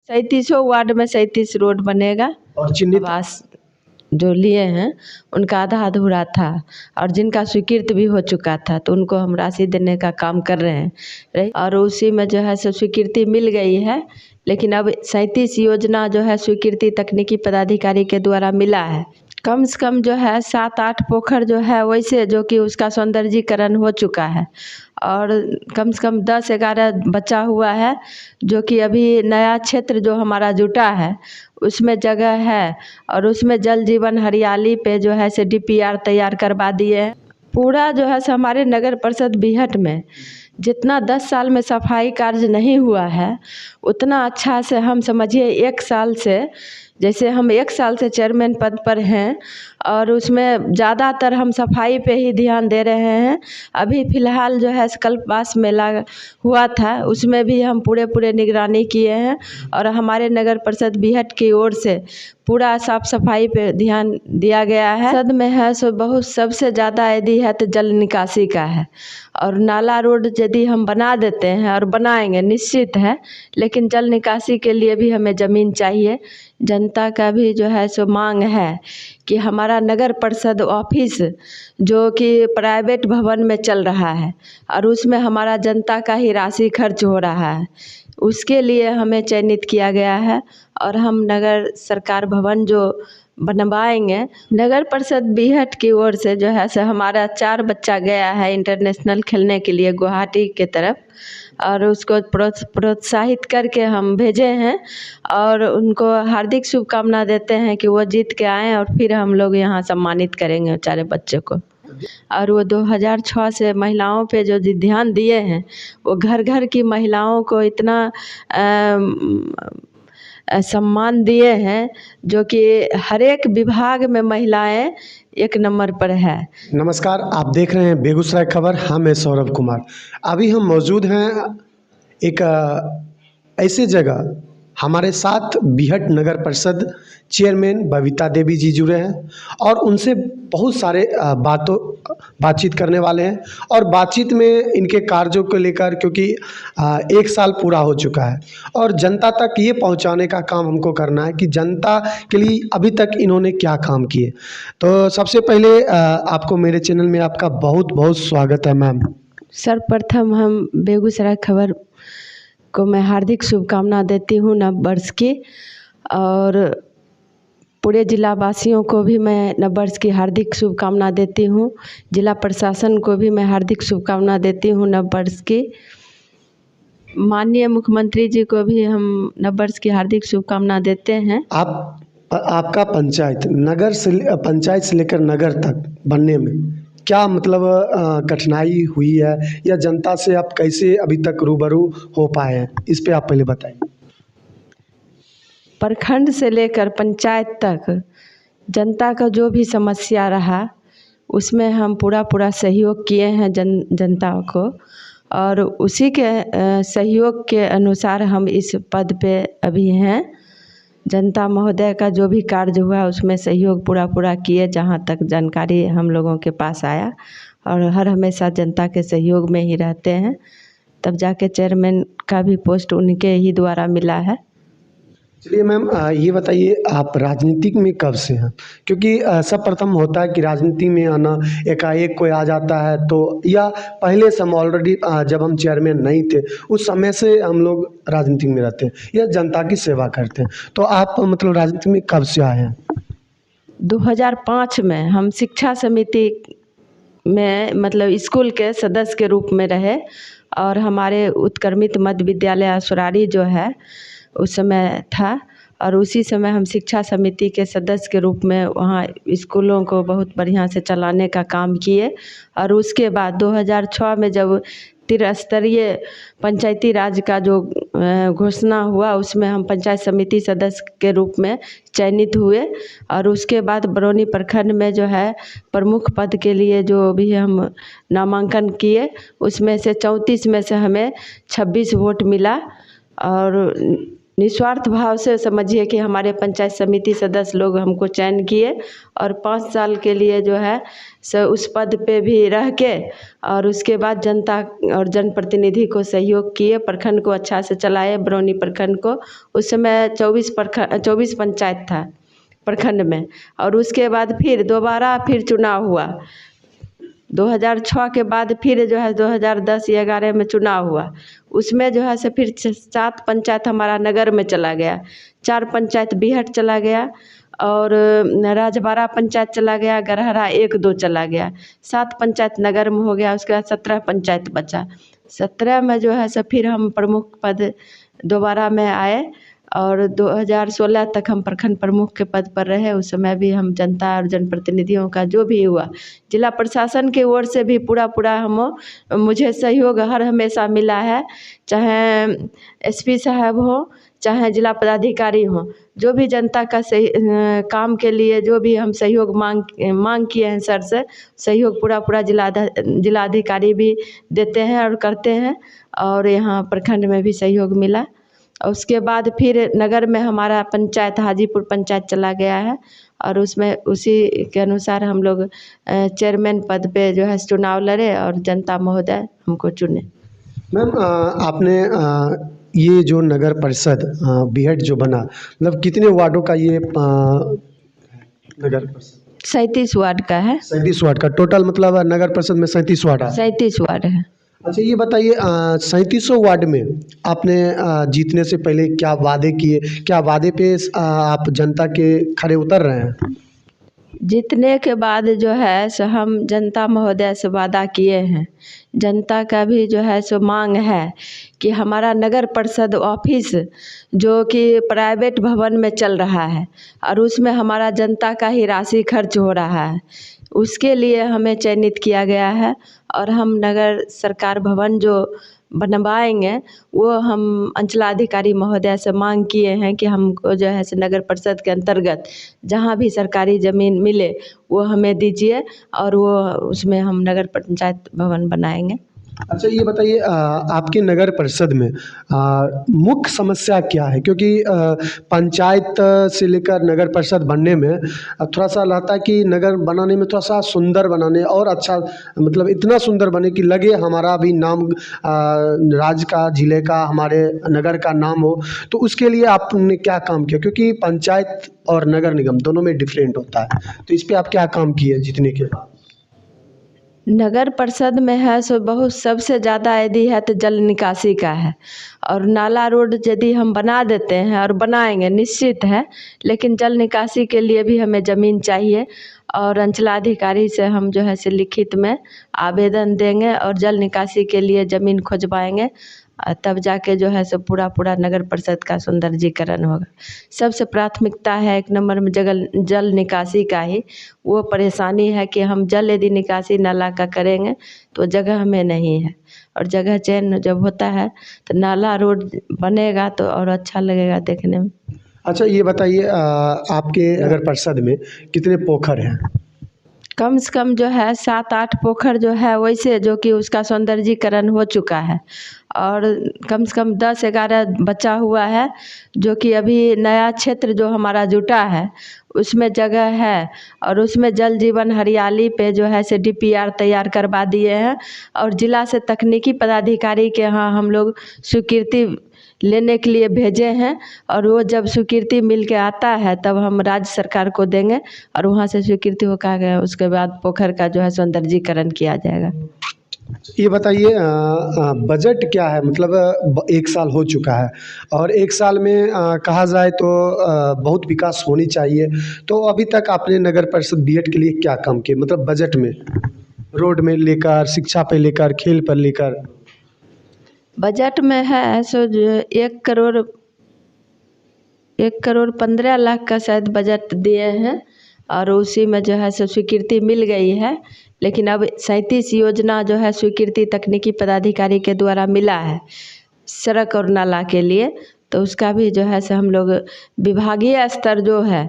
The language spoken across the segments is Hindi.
37 वार्ड में 37 रोड बनेगा। और चिन्हित आवास जो लिए हैं उनका आधा अधूरा था और जिनका स्वीकृत भी हो चुका था तो उनको हम राशि देने का काम कर रहे हैं और उसी में जो है सो स्वीकृति मिल गई है। लेकिन अब 37 योजना जो है स्वीकृति तकनीकी पदाधिकारी के द्वारा मिला है। कम से कम जो है 7-8 पोखर जो है वैसे जो कि उसका सौंदर्यीकरण हो चुका है और कम से कम 10-11 बचा हुआ है जो कि अभी नया क्षेत्र जो हमारा जुटा है उसमें जगह है और उसमें जल जीवन हरियाली पे जो है से DPR तैयार करवा दिए हैं। पूरा जो है हमारे नगर परिषद बीहट में जितना 10 साल में सफाई कार्य नहीं हुआ है उतना अच्छा से हम समझिए 1 साल से, जैसे हम 1 साल से चेयरमैन पद पर हैं और उसमें ज़्यादातर हम सफाई पे ही ध्यान दे रहे हैं। अभी फ़िलहाल जो है कल्पवास मेला हुआ था उसमें भी हम पूरे निगरानी किए हैं और हमारे नगर परिषद बीहट की ओर से पूरा साफ सफाई पे ध्यान दिया गया है। सद में है सो बहुत सबसे ज़्यादा यदि है तो जल निकासी का है और नाला रोड यदि हम बना देते हैं और बनाएंगे निश्चित है, लेकिन जल निकासी के लिए भी हमें ज़मीन चाहिए। जनता का भी जो है सो मांग है कि हमारा नगर परिषद ऑफिस जो कि प्राइवेट भवन में चल रहा है और उसमें हमारा जनता का ही राशि खर्च हो रहा है, उसके लिए हमें चयनित किया गया है और हम नगर सरकार भवन जो बनवाएंगे। नगर परिषद बीहट की ओर से जो है सो हमारा 4 बच्चा गया है इंटरनेशनल खेलने के लिए गुवाहाटी के तरफ और उसको प्रोत्साहित करके हम भेजे हैं और उनको हार्दिक शुभकामना देते हैं कि वो जीत के आएँ और फिर हम लोग यहाँ सम्मानित करेंगे 4 बच्चों को। और वो 2006 से महिलाओं पे जो ध्यान दिए हैं वो घर घर की महिलाओं को इतना सम्मान दिए हैं जो कि हर एक विभाग में महिलाएं 1 नंबर पर है। नमस्कार, आप देख रहे हैं बेगूसराय खबर। हाँ, मैं सौरभ कुमार। अभी हम मौजूद हैं एक ऐसी जगह, हमारे साथ बीहट नगर परिषद चेयरमैन बबीता देवी जी जुड़े हैं और उनसे बहुत सारे बातचीत करने वाले हैं और बातचीत में इनके कार्यों को लेकर, क्योंकि 1 साल पूरा हो चुका है और जनता तक ये पहुंचाने का काम हमको करना है कि जनता के लिए अभी तक इन्होंने क्या काम किए। तो सबसे पहले आपको मेरे चैनल में आपका बहुत बहुत स्वागत है मैम। सर्वप्रथम हम बेगूसराय खबर को मैं हार्दिक शुभकामना देती हूँ नव वर्ष की और पूरे जिला वासियों को भी मैं नव वर्ष की हार्दिक शुभकामना देती हूँ। जिला प्रशासन को भी मैं हार्दिक शुभकामना देती हूँ नव वर्ष की। माननीय मुख्यमंत्री जी को भी हम नव वर्ष की हार्दिक शुभकामना देते हैं। आपका पंचायत से लेकर नगर तक बनने में क्या मतलब कठिनाई हुई है या जनता से आप कैसे अभी तक रूबरू हो पाए हैं, इस पे आप पहले बताइए। प्रखंड से लेकर पंचायत तक जनता का जो भी समस्या रहा उसमें हम पूरा सहयोग किए हैं जनता को और उसी के सहयोग के अनुसार हम इस पद पे अभी हैं। जनता महोदय का जो भी कार्य हुआ उसमें सहयोग पूरा किए जहाँ तक जानकारी हम लोगों के पास आया और हर हमेशा जनता के सहयोग में ही रहते हैं, तब जाके चेयरमैन का भी पोस्ट उनके ही द्वारा मिला है। चलिए मैम, ये बताइए आप राजनीति में कब से हैं? क्योंकि सब प्रथम होता है कि राजनीति में आना एकाएक कोई आ जाता है तो, या पहले से हम ऑलरेडी जब हम चेयरमैन नहीं थे उस समय से हम लोग राजनीति में रहते हैं या जनता की सेवा करते हैं, तो आप मतलब राजनीति में कब से आए हैं? 2005 में हम शिक्षा समिति में मतलब स्कूल के सदस्य के रूप में रहे और हमारे उत्क्रमित मध्य विद्यालय असुरारी जो है उस समय था और उसी समय हम शिक्षा समिति के सदस्य के रूप में वहाँ स्कूलों को बहुत बढ़िया से चलाने का काम किए और उसके बाद 2006 में जब त्रिस्तरीय पंचायती राज का जो घोषणा हुआ उसमें हम पंचायत समिति सदस्य के रूप में चयनित हुए और उसके बाद बरौनी प्रखंड में जो है प्रमुख पद के लिए जो भी हम नामांकन किए उसमें से 34 में से हमें 26 वोट मिला और निस्वार्थ भाव से समझिए कि हमारे पंचायत समिति सदस्य लोग हमको चयन किए और 5 साल के लिए जो है सो उस पद पे भी रह के और उसके बाद जनता और जनप्रतिनिधि को सहयोग किए, प्रखंड को अच्छा से चलाए। बरौनी प्रखंड को उस समय 24 पंचायत था प्रखंड में, और उसके बाद फिर दोबारा चुनाव हुआ 2006 के बाद, फिर जो है 2010-11 में चुनाव हुआ। उसमें जो है से फिर 7 पंचायत हमारा नगर में चला गया, 4 पंचायत बीहट चला गया और राजबाड़ा पंचायत चला गया, गरहरा 1-2 चला गया, 7 पंचायत नगर में हो गया। उसके बाद 17 पंचायत बचा। 17 में जो है से फिर हम प्रमुख पद दोबारा में आए और 2016 तक हम प्रखंड प्रमुख के पद पर रहे। उस समय भी हम जनता और जनप्रतिनिधियों का जो भी हुआ, जिला प्रशासन की ओर से भी पूरा मुझे सहयोग हर हमेशा मिला है। चाहे एसपी साहब हो, चाहे जिला पदाधिकारी हो, जो भी जनता का सही काम के लिए जो भी हम सहयोग मांग किए हैं सर से, सहयोग पूरा जिलाधिकारी भी देते हैं और करते हैं। और यहाँ प्रखंड में भी सहयोग मिला। और उसके बाद फिर नगर में हमारा पंचायत हाजीपुर पंचायत चला गया है और उसमें उसी के अनुसार हम लोग चेयरमैन पद पे जो है चुनाव लड़े और जनता महोदय हमको चुने। मैम, आपने ये जो नगर परिषद बीहट जो बना, मतलब कितने वार्डों का ये नगर परिषद? 37 वार्ड का है। 37 वार्ड का टोटल, मतलब नगर परिषद में 37 वार्ड है। 37 वार्ड है। अच्छा, ये बताइए 37 वार्ड में आपने जीतने से पहले क्या वादे किए, क्या वादे पे आप जनता के खरे उतर रहे हैं? जीतने के बाद जो है सो हम जनता महोदय से वादा किए हैं। जनता का भी जो है सो मांग है कि हमारा नगर परिषद ऑफिस जो कि प्राइवेट भवन में चल रहा है और उसमें हमारा जनता का ही राशि खर्च हो रहा है, उसके लिए हमें चयनित किया गया है। और हम नगर सरकार भवन जो बनवाएंगे वो हम अंचलाधिकारी महोदय से मांग किए हैं कि हमको जो है नगर परिषद के अंतर्गत जहाँ भी सरकारी ज़मीन मिले वो हमें दीजिए और वो उसमें हम नगर पंचायत भवन बनाएंगे। अच्छा, ये बताइए आपके नगर परिषद में मुख्य समस्या क्या है? क्योंकि पंचायत से लेकर नगर परिषद बनने में थोड़ा सा लगता है कि नगर बनाने में थोड़ा सा सुंदर बनाने और अच्छा, मतलब इतना सुंदर बने कि लगे हमारा भी नाम राज्य का, जिले का, हमारे नगर का नाम हो। तो उसके लिए आपने क्या काम किया? क्योंकि पंचायत और नगर निगम दोनों में डिफरेंट होता है, तो इस पर आप क्या काम किए जीतने के बाद? नगर परिषद में है सो बहुत सबसे ज़्यादा यदि है तो जल निकासी का है और नाला रोड यदि हम बना देते हैं और बनाएंगे निश्चित है, लेकिन जल निकासी के लिए भी हमें ज़मीन चाहिए और अंचलाधिकारी से हम जो है से लिखित में आवेदन देंगे और जल निकासी के लिए ज़मीन खोजवाएंगे, तब जाके जो है सो पूरा नगर परिषद का सौंदर्यीकरण होगा। सबसे प्राथमिकता है 1 नंबर में जल निकासी का ही। वो परेशानी है कि हम जल यदि निकासी नाला का करेंगे तो जगह में नहीं है, और जगह चयन जब होता है तो नाला रोड बनेगा तो और अच्छा लगेगा देखने में। अच्छा, ये बताइए आपके नगर परिषद में कितने पोखर हैं? कम से कम जो है 7-8 पोखर जो है वैसे जो कि उसका सौंदर्यीकरण हो चुका है और कम से कम 10-11 बचा हुआ है, जो कि अभी नया क्षेत्र जो हमारा जुटा है उसमें जगह है और उसमें जल जीवन हरियाली पे जो है से DPR तैयार करवा दिए हैं और जिला से तकनीकी पदाधिकारी के यहाँ हम लोग स्वीकृति लेने के लिए भेजे हैं और वो जब स्वीकृति मिल के आता है तब हम राज्य सरकार को देंगे और वहाँ से स्वीकृति होकर उसके बाद पोखर का जो है सौंदर्यीकरण किया जाएगा। ये बताइए बजट क्या है? मतलब 1 साल हो चुका है और 1 साल में कहा जाए तो बहुत विकास होनी चाहिए, तो अभी तक आपने नगर परिषद बीहट के लिए क्या काम किए? मतलब बजट में, रोड में लेकर, शिक्षा पे लेकर, खेल पर लेकर। बजट में है सो 1 करोड़ 15 लाख का शायद बजट दिए हैं और उसी में जो है सो स्वीकृति मिल गई है, लेकिन अब 37 योजना जो है स्वीकृति तकनीकी पदाधिकारी के द्वारा मिला है सड़क और नाला के लिए, तो उसका भी जो है सो हम लोग विभागीय स्तर जो है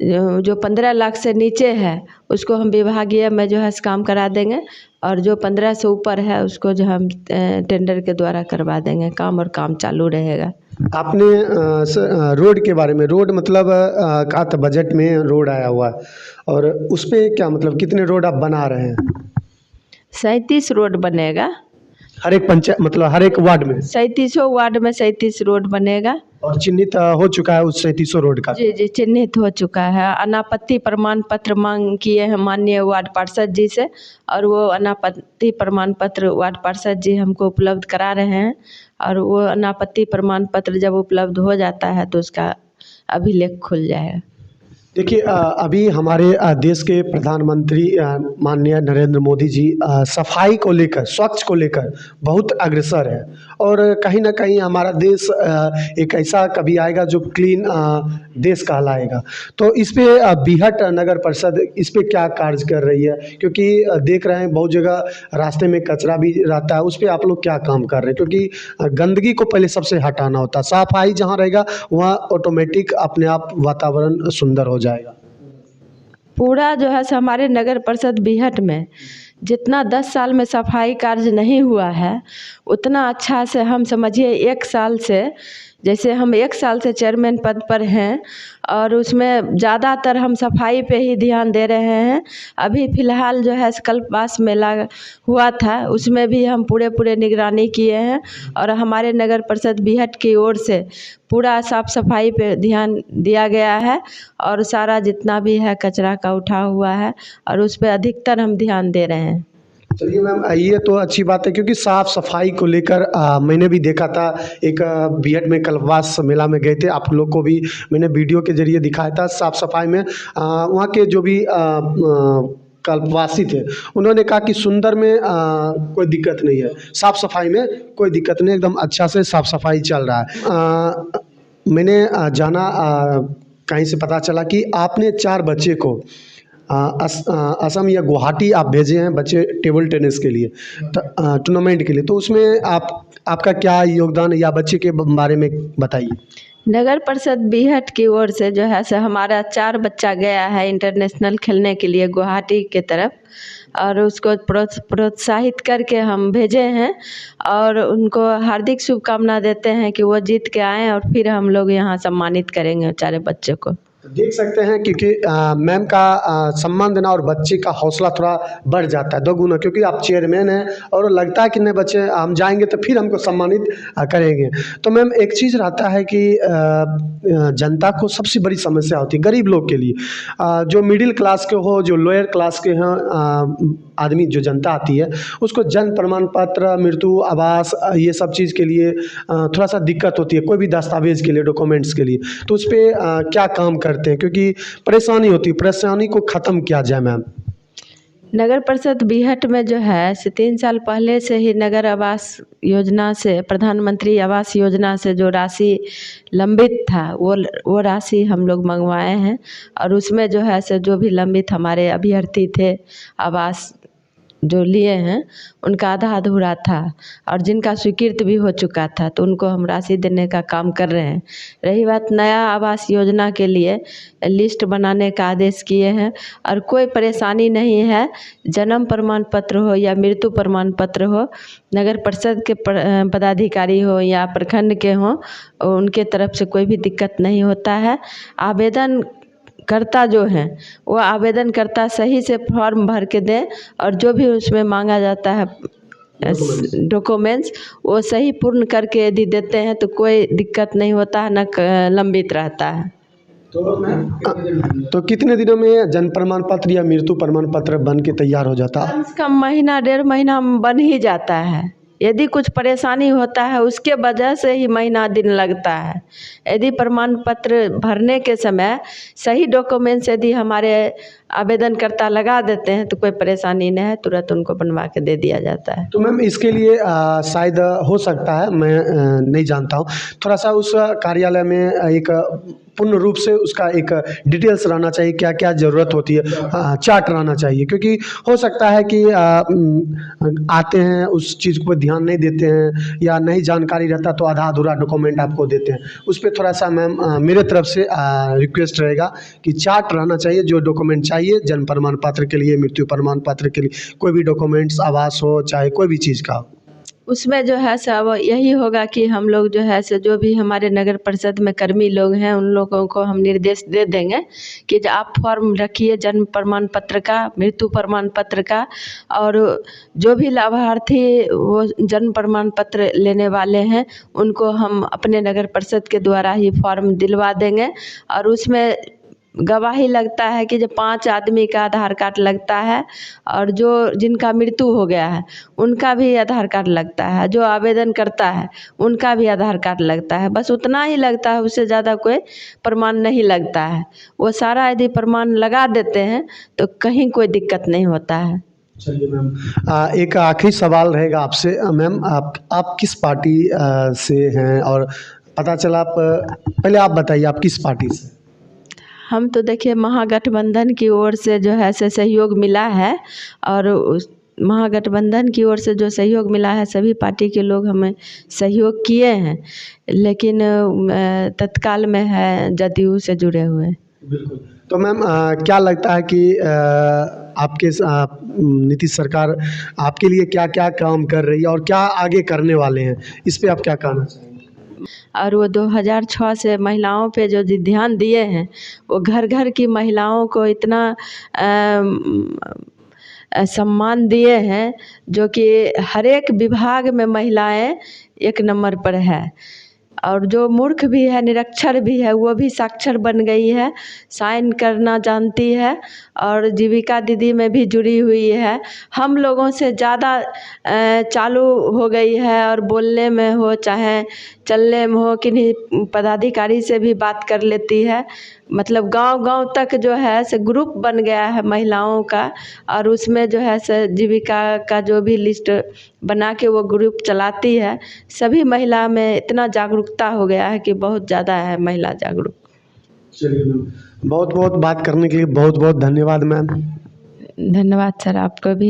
जो 15 लाख से नीचे है उसको हम विभागीय में जो है काम करा देंगे और जो 15 से ऊपर है उसको जो हम टेंडर के द्वारा करवा देंगे काम और काम चालू रहेगा। आपने रोड के बारे में, रोड मतलब कहा था बजट में रोड आया हुआ है, और उस पे क्या मतलब कितने रोड आप बना रहे हैं? 37 रोड बनेगा। हर एक पंचायत मतलब हर एक वार्ड में? 37 वार्ड में 37 रोड बनेगा। और चिन्हित हो चुका है उस 37 रोड का? जी जी, चिन्हित हो चुका है। अनापत्ति प्रमाण पत्र मांग किए हैं माननीय वार्ड पार्षद जी से, और वो अनापत्ति प्रमाण पत्र वार्ड पार्षद जी हमको उपलब्ध करा रहे हैं। और वो अनापत्ति प्रमाण पत्र जब उपलब्ध हो जाता है तो उसका अभिलेख खुल जाएगा। देखिए, अभी हमारे देश के प्रधानमंत्री माननीय नरेंद्र मोदी जी सफाई को लेकर, स्वच्छ को लेकर बहुत अग्रसर है, और कहीं ना कहीं हमारा देश एक ऐसा कभी आएगा जो क्लीन देश कहलाएगा। तो इस पे बीहट नगर परिषद इस पे क्या कार्य कर रही है? क्योंकि देख रहे हैं बहुत जगह रास्ते में कचरा भी रहता है, उस पे आप लोग क्या काम कर रहे हैं? क्योंकि गंदगी को पहले सबसे हटाना होता है। सफाई जहाँ रहेगा वहाँ ऑटोमेटिक अपने आप वातावरण सुंदर हो जाएगा। पूरा जो है सो हमारे नगर परिषद बीहट में जितना 10 साल में सफाई कार्य नहीं हुआ है, उतना अच्छा से हम समझिए 1 साल से, जैसे हम 1 साल से चेयरमैन पद पर हैं और उसमें ज़्यादातर हम सफाई पे ही ध्यान दे रहे हैं। अभी फ़िलहाल जो है कल्पवास मेला हुआ था, उसमें भी हम पूरे निगरानी किए हैं, और हमारे नगर परिषद बीहट की ओर से पूरा साफ़ सफाई पे ध्यान दिया गया है, और सारा जितना भी है कचरा का उठा हुआ है, और उस पे अधिकतर हम ध्यान दे रहे हैं। चलिए मैम, ये तो अच्छी बात है, क्योंकि साफ सफाई को लेकर मैंने भी देखा था। एक बीहट में कल्पवास मेला में गए थे, आप लोग को भी मैंने वीडियो के जरिए दिखाया था। साफ सफाई में वहाँ के जो भी कल्पवासी थे, उन्होंने कहा कि सुंदर में कोई दिक्कत नहीं है, साफ सफाई में कोई दिक्कत नहीं, एकदम अच्छा से साफ सफाई चल रहा है। मैंने जाना, कहीं से पता चला कि आपने 4 बच्चे को असम या गुवाहाटी आप भेजे हैं बच्चे टेबल टेनिस के लिए, टूर्नामेंट के लिए। तो उसमें आपका क्या योगदान है, या बच्चे के बारे में बताइए। नगर परिषद बीहट की ओर से जो है सो हमारा 4 बच्चा गया है इंटरनेशनल खेलने के लिए गुवाहाटी के तरफ, और उसको प्रोत्साहित करके हम भेजे हैं, और उनको हार्दिक शुभकामना देते हैं कि वो जीत के आएँ, और फिर हम लोग यहाँ सम्मानित करेंगे 4 बच्चों को। देख सकते हैं, क्योंकि मैम का सम्मान देना और बच्चे का हौसला थोड़ा बढ़ जाता है 2 गुना, क्योंकि आप चेयरमैन हैं और लगता है कि नहीं बच्चे हम जाएंगे तो फिर हमको सम्मानित करेंगे। तो मैम एक चीज़ रहता है कि जनता को सबसे बड़ी समस्या होती है गरीब लोग के लिए, जो मिडिल क्लास के हो, जो लोअर क्लास के हैं आदमी, जो जनता आती है उसको जन्म प्रमाण पत्र, मृत्यु आवास, ये सब चीज़ के लिए थोड़ा सा दिक्कत होती है, कोई भी दस्तावेज के लिए, डॉक्यूमेंट्स के लिए। तो उस पर क्या काम करते हैं? क्योंकि परेशानी होती है, परेशानी को ख़त्म किया जाए मैम। नगर परिषद बीहट में जो है 3 साल पहले से ही नगर आवास योजना से, प्रधानमंत्री आवास योजना से जो राशि लंबित था, वो राशि हम लोग मंगवाए हैं, और उसमें जो है सो जो भी लंबित हमारे अभ्यर्थी थे आवास जो लिए हैं, उनका आधा अधूरा था, और जिनका स्वीकृत भी हो चुका था तो उनको हम राशि देने का काम कर रहे हैं। रही बात नया आवास योजना के लिए, लिस्ट बनाने का आदेश किए हैं, और कोई परेशानी नहीं है। जन्म प्रमाण पत्र हो या मृत्यु प्रमाण पत्र हो, नगर परिषद के पदाधिकारी हो या प्रखंड के हों, उनके तरफ से कोई भी दिक्कत नहीं होता है। आवेदन करता जो हैं वो आवेदन करता सही से फॉर्म भर के दें, और जो भी उसमें मांगा जाता है डॉक्यूमेंट्स वो सही पूर्ण करके यदि देते हैं तो कोई दिक्कत नहीं होता है, न लंबित रहता है। तो कितने दिनों में जन्म प्रमाण पत्र या मृत्यु प्रमाण पत्र बन के तैयार हो जाता है? कम से कम महीना 1.5 महीना में बन ही जाता है। यदि कुछ परेशानी होता है उसके वजह से ही महीना दिन लगता है। यदि प्रमाण पत्र भरने के समय सही डॉक्यूमेंट्स यदि हमारे आवेदनकर्ता लगा देते हैं तो कोई परेशानी नहीं है, तुरंत उनको बनवा के दे दिया जाता है। तो मैम इसके लिए शायद हो सकता है, मैं नहीं जानता हूँ, थोड़ा सा उस कार्यालय में एक पूर्ण रूप से उसका एक डिटेल्स रहना चाहिए, क्या क्या ज़रूरत होती है, चार्ट रहना चाहिए। क्योंकि हो सकता है कि आते हैं उस चीज़ को ध्यान नहीं देते हैं, या नहीं जानकारी रहता तो आधा अधूरा डॉक्यूमेंट आपको देते हैं। उस पर थोड़ा सा मैम मेरे तरफ से रिक्वेस्ट रहेगा कि चार्ट रहना चाहिए, जो डॉक्यूमेंट चाहिए जन्म प्रमाण पत्र के लिए, मृत्यु प्रमाण पत्र के लिए, कोई भी डॉक्यूमेंट्स, आवास हो चाहे कोई भी चीज़ का हो। उसमें जो है सब यही होगा कि हम लोग जो है सो जो भी हमारे नगर परिषद में कर्मी लोग हैं उन लोगों को हम निर्देश दे देंगे कि जो आप फॉर्म रखिए जन्म प्रमाण पत्र का, मृत्यु प्रमाण पत्र का, और जो भी लाभार्थी वो जन्म प्रमाण पत्र लेने वाले हैं उनको हम अपने नगर परिषद के द्वारा ही फॉर्म दिलवा देंगे। और उसमें गवाही लगता है कि जो 5 आदमी का आधार कार्ड लगता है, और जो जिनका मृत्यु हो गया है उनका भी आधार कार्ड लगता है, जो आवेदन करता है उनका भी आधार कार्ड लगता है, बस उतना ही लगता है, उससे ज़्यादा कोई प्रमाण नहीं लगता है। वो सारा यदि प्रमाण लगा देते हैं तो कहीं कोई दिक्कत नहीं होता है। चलिए मैम, एक आखिरी सवाल रहेगा आपसे। मैम, आप किस पार्टी से हैं? और पता चला आप, पहले आप बताइए आप किस पार्टी से? हम तो देखिए महागठबंधन की ओर से जो है से सहयोग मिला है, और उस महागठबंधन की ओर से जो सहयोग मिला है सभी पार्टी के लोग हमें सहयोग किए हैं, लेकिन तत्काल में है जदयू से जुड़े हुए। बिल्कुल। तो मैम, क्या लगता है कि आपके नीतीश सरकार आपके लिए क्या क्या काम कर रही है और क्या आगे करने वाले हैं, इस पे आप क्या कहना चाहेंगे? और वो 2006 से महिलाओं पे जो ध्यान दिए हैं, वो घर घर की महिलाओं को इतना सम्मान दिए हैं जो कि हर एक विभाग में महिलाएं 1 नंबर पर है। और जो मूर्ख भी है, निरक्षर भी है, वो भी साक्षर बन गई है, साइन करना जानती है, और जीविका दीदी में भी जुड़ी हुई है। हम लोगों से ज़्यादा चालू हो गई है, और बोलने में हो चाहे चलने में हो, किन्हीं पदाधिकारी से भी बात कर लेती है। मतलब गांव-गांव तक जो है से ग्रुप बन गया है महिलाओं का, और उसमें जो है से जीविका का जो भी लिस्ट बना के वो ग्रुप चलाती है। सभी महिला में इतना जागरूकता हो गया है कि बहुत ज़्यादा है महिला जागरूक। चलिए मैम, बहुत बहुत बात करने के लिए बहुत बहुत धन्यवाद मैम। धन्यवाद सर, आपको भी।